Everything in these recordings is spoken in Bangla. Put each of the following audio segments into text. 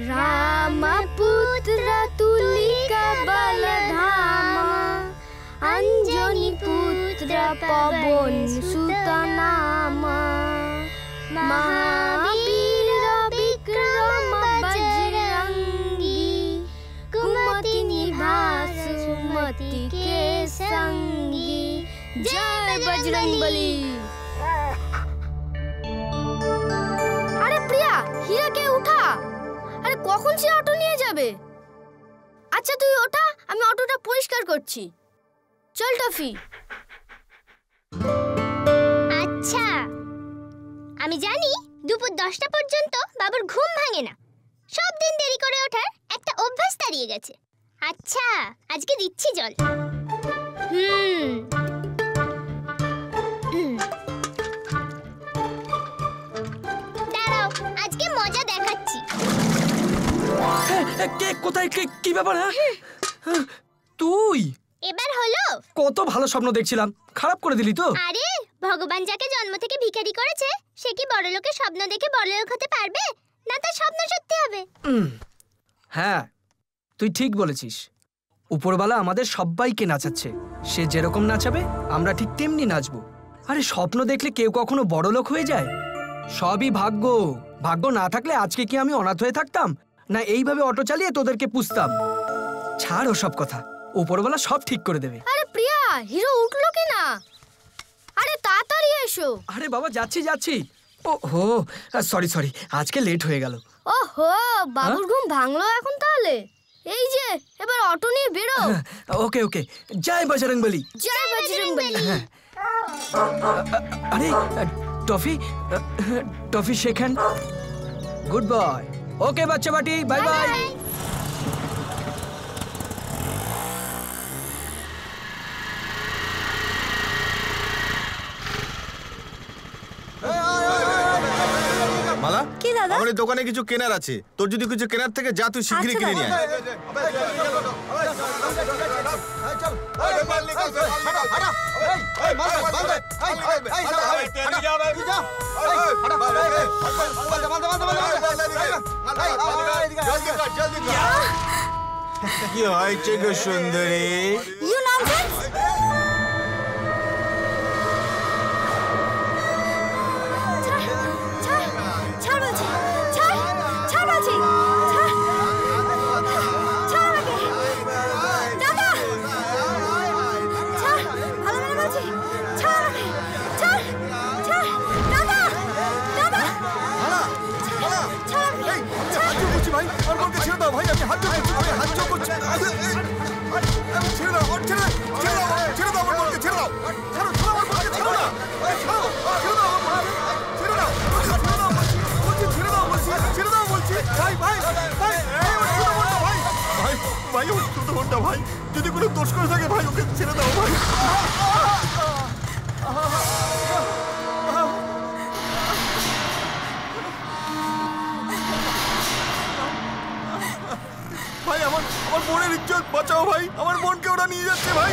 रामपुत्र तुलिका बलधामा अंजनी पुत्र पवन सुत नामा महावीर विक्रम बजरंगी कुमति निवास सुमति के संगी। जय बजरंगबली। আরে প্রিয়া, হীরাকে উঠা। আরে কখন সে অটো নিয়ে যাবে? আচ্ছা তুই ওঠা, আমি অটোটা পরিষ্কার করছি। চল টফি। আচ্ছা, আমি জানি দুপুর 10টা পর্যন্ত বাবুর ঘুম ভাঙে না। সব দিন দেরি করে ওঠার একটা অভ্যাস দাঁড়িয়ে গেছে। আচ্ছা, আজকে দিচ্ছি জল। দাঁড়াও, আজকে মজা দেখাচ্ছি। কে কোথায় কি ব্যাপার? তুই এবার হলো? কত ভালো স্বপ্ন দেখছিলাম, খারাপ করে দিলি তো। আরে ভগবান যাকে জন্ম থেকে ভিখারি করেছে সে কি বড়লোকের স্বপ্ন দেখে বড়লোক হতে পারবে না? তার স্বপ্ন সত্যি হবে। হ্যাঁ, তুই ঠিক বলেছিস। উপরওয়ালা আমাদের সবাইকে নাচাচ্ছে। সে যেরকম নাচাবে আমরা ঠিক তেমনি নাচবো। আরে স্বপ্ন দেখলে কেউ কখনো বড়লোক হয়ে যায়? সবই ভাগ্য। ভাগ্য না থাকলে আজকে কি আমি অনাথ হয়ে থাকতাম, না এইভাবে অটো চালিয়ে তোদেরকে পুষতাম? ছাড় ওসব কথা, উপরওয়ালা সব ঠিক করে দেবে। আরে প্রিয়া, হিরো উঠলো কি না? আরে তাড়াতাড়ি এসো। আরে বাবা, যাচ্ছি। ওহো সরি, আজকে লেট হয়ে গেল। ওহো, বাবুর ঘুম ভাঙলো এখন তাহলে? এই যে এবার অটো নিয়ে বেরো। ওকে, জয় বজরংবলী। জয় বজরংবলী। আরে toffee shake hand. Good boy. Okay বাচ্চা বাটি, বাই বাই। মালা, কি দাদা? আমাদের দোকানে কিছু কেনার আছে। তোর যদি কিছু কেনার থেকে যা, তুই শিগগিরই কিনে নিয়ে আয়। কি হয়েছে গো সুন্দরী? ভাই, যদি কোনো দোষ করে থাকে ভাই, ওকে ছেড়ে দাও ভাই। ভাই, আমার বোনের ইজ্জত বাঁচাও ভাই। আমার বোনকে ওরা নিয়ে যাচ্ছে ভাই।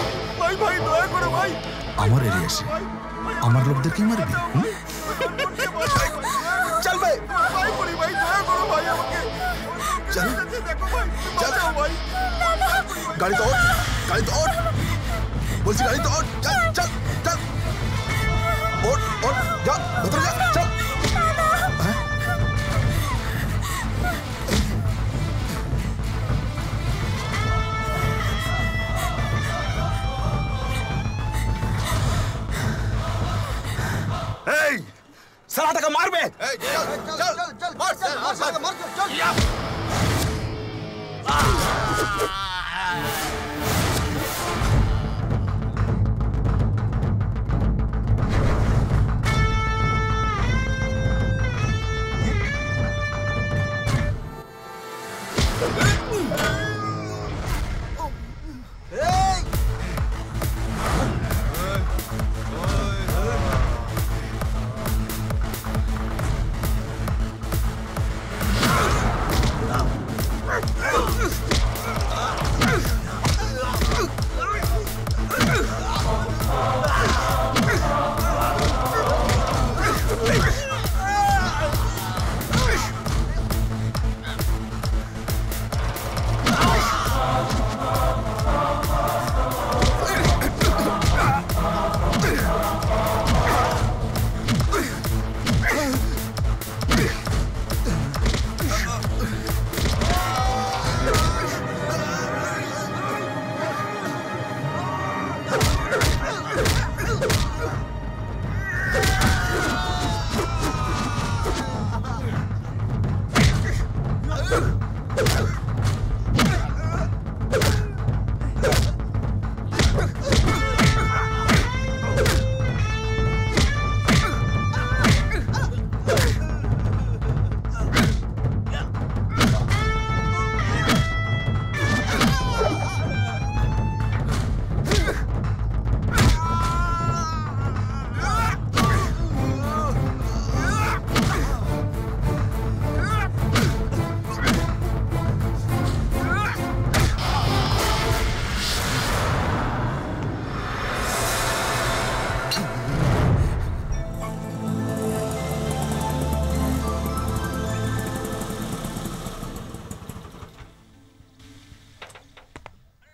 ভাই দয়া করো ভাই। আমার এরিয়া এসে আমার লোকদেরকে মারবি? চল ভাই, ভাই দয়া করো ভাই আমাকে। চল, দেখো ভাই, বাঁচাও ভাই। গাড়ি তো ওঠ বলছি, গাড়ি তো ওঠ। চল ওঠ, যা ভেতরে যা, চল। এই সালাটাকে মারবে। চল মার।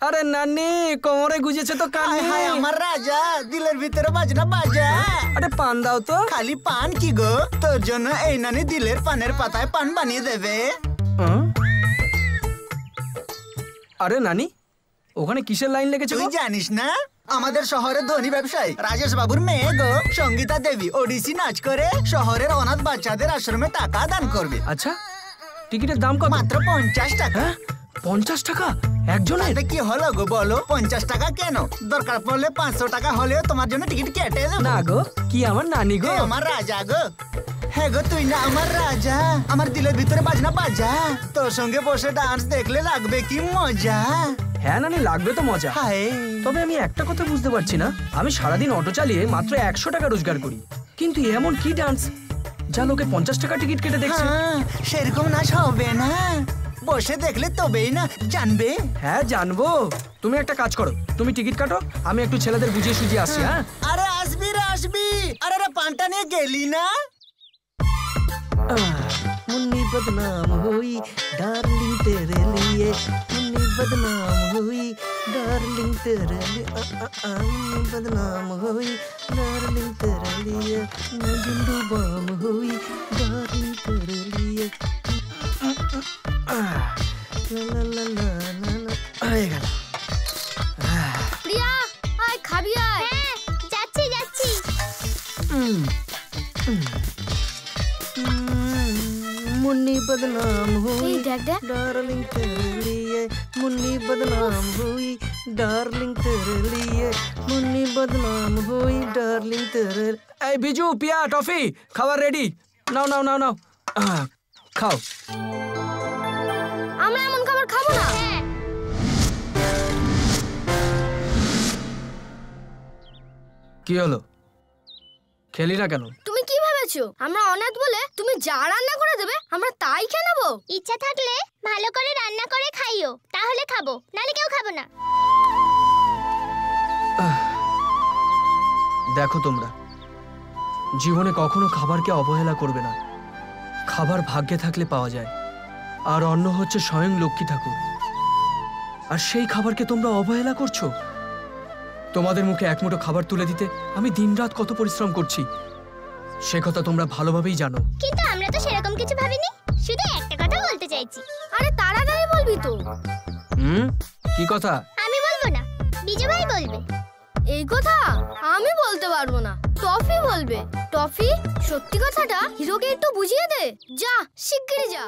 আরে নানি কোমরে গুজেছে তো কান হায় হায় আমার রাজা, দিলের ভিতরে বাজনা বাজা। আরে পান দাও তো। খালি পান কি গো? তোর জন্য এই নানি দিলের পানের পাতায় পান বানিয়ে দেবে। আরে নানি ওখানে কিসের লাইন লেগেছে তুই গো? জানিস না, আমাদের শহরের ধনী ব্যবসায়ী রাজেশ বাবুর মেয়ে গো সঙ্গীতা দেবী ওডিসি নাচ করে শহরের অনাথ বাচ্চাদের আশ্রমে টাকা দান করবে। আচ্ছা টিকিটের দাম কত? মাত্র 50 টাকা। হ্যাঁ 50 টাকা একজনের? তাতে কি হলো গো বলো? 50 টাকা কেন, দরকার পড়লে 500 টাকা হলেও তোমার জন্য টিকিট কেটে দেবো। না গো, কি আমার নানি গো? এ আমার রাজা গো। হ্যাঁ গো, তুই না আমার রাজা, আমার দিলের ভিতরে বাজনা বাজা। তোর সঙ্গে বসে ডান্স দেখলে লাগবে কি মজা। হ্যাঁ নানি লাগবে তো মজা। হায় তবে আমি একটা কথা বুঝতে পারছি না, আমি সারাদিন অটো চালিয়ে মাত্র 100 টাকা রোজগার করি, কিন্তু এমন কি ডান্স যা লোকে 50 টাকা টিকিট কেটে দেখছে? হ্যাঁ, সেরকম নাচ হবে না, বসে দেখলে তবেই না জানবে। হ্যাঁ জানবো। তুমি একটা কাজ করো, তুমি টিকিট কাটো, আমি একটু ছেলেদের বুঝিয়ে সুঝিয়ে আসছি। হ্যাঁ আরে আসবি রে আসবি। আরে রে পানটা নিয়ে গেলি না? मुन्नी बदनाम हुई डार्लिंग तेरे लिए, मुन्नी बदनाम हुई डार्लिंग तेरे लिए, मुन्नी बदनाम हुई डार्लिंग तेरे लिए, मैं जिंदू बाम हुई डार्लिंग तेरे लिए। ला ला ला ला ला आए गया। প্রিয়া আয় খাবি আয়। হ্যাঁ যাচ্ছি যাচ্ছি। मुन्नी बदनाम हुई এই দেখ দেখ डार्लिंग तेरे लिए, मुन्नी बदनाम हुई डार्लिंग तेरे लिए, मुन्नी बदनाम हुई डार्लिंग तेरे। এই বিজু পিয়া টফি খাবার রেডি, নাও নাও নাও নাও খাও। আমরা এমন খাবার খাবো না। হ্যাঁ কি হলো, খেলি না কেন? তুমি কি ভেবেছো আমরা অনাথ বলে তুমি যা রান্না করে দেবে আমরা তাই খেয়ে নেবো? ইচ্ছা থাকলে ভালো করে রান্না করে খাইও, তাহলে খাবো, নালে কেউ খাবো না। দেখো তোমরা জীবনে কখনো খাবারকে অবহেলা করবে না। খাবার ভাগ্যে থাকলে পাওয়া যায়, আর অন্ন হচ্ছে স্বয়ং লক্ষ্মী ঠাকুর, আর সেই খাবারকে তোমরা অবহেলা করছো। তোমাদের মুখে এক মুঠো খাবার তুলে দিতে আমি দিনরাত কত পরিশ্রম করছি, সে কথা তোমরা ভালোভাবেই জানো। কিন্তু আমরা তো সেরকম কিছু ভাবিনি, শুধু একটা কথা বলতে চাইছি। আরে তাড়াতাড়ি বলবি তো। কি কথা? আমি বলবো না, বিজু ভাই বলবে। এই কথা আমি বলতে পারবো না, টফি বলবে। টফি সত্যি কথাটা হিরোকে একটু বুঝিয়ে দে, যা শিগগিরই যা।